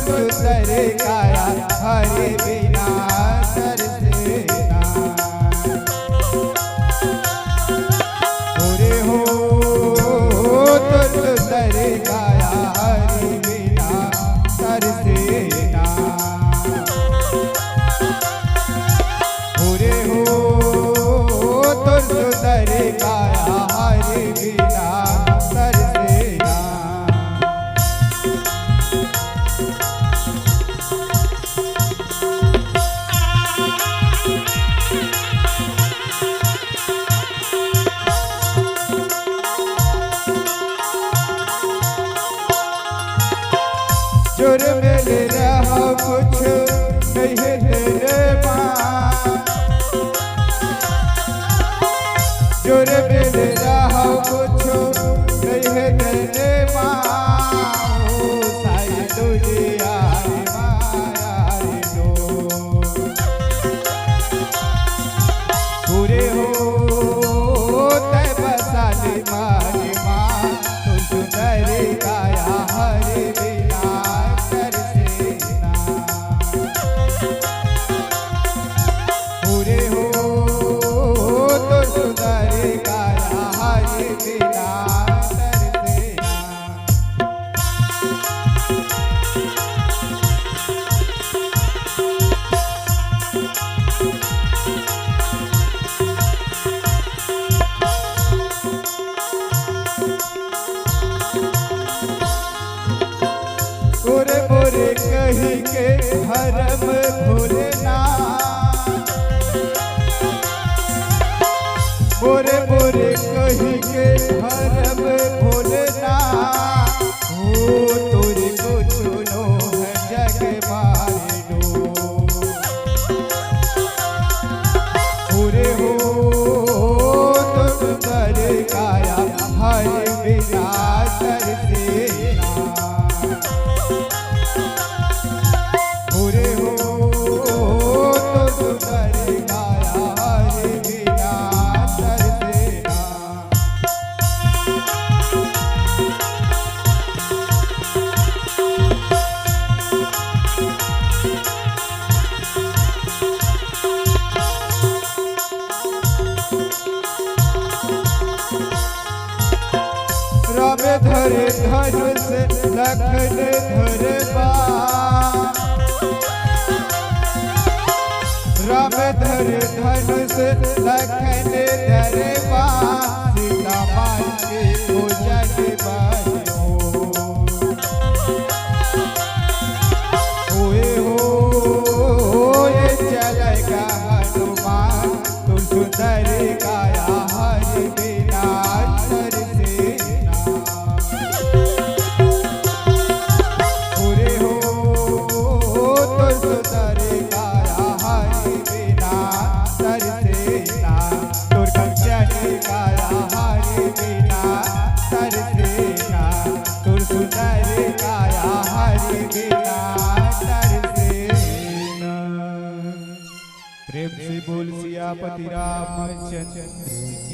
सुंदर काया हरि बिना तरसेना। पूरे हो तो सुंदर काया हरि बिना तरसेना। पूरे हो तो सुंदर काया हरि बिना तरसेना। जोर मिल रहा कुछ नहीं तेरे माँ। जोर मिल रहा कुछ नहीं तेरे माँ। सारी दुनिया माया रे लो। पूरे हो तय बसाली मारी माँ। तू सुंदर काया हरि बिना तरसेना। पूरे हो तो सुंदर काया हरि बिना तरसेना। गोरे गोरे कही के भरम भूलना। गोरे गोरे कही के भरम भूलना। हो तोरे को चुनो है जग मारे लो। पूरे हो तो सुंदर काया हरि बिना तरसेना। पूरे हो तो सुंदर काया हरि बिना तरसेना। राम धरे धनुष लखन धरे बाण। राम धरे धनुष लखन धरे बाण। सीता माँ के पूजन बायो। हुए हो ये चलेगा हनुमान। तू सुंदर काया हरि बिना तरसेना। पूरे हो तो सुंदर काया हरि बिना तरसेना। तोर कंचन काया हरि बिना तरसेना। तोर सुंदर काया हरि बिना तरसेना। प्रेम से बोल सियापति रामचंद्र की।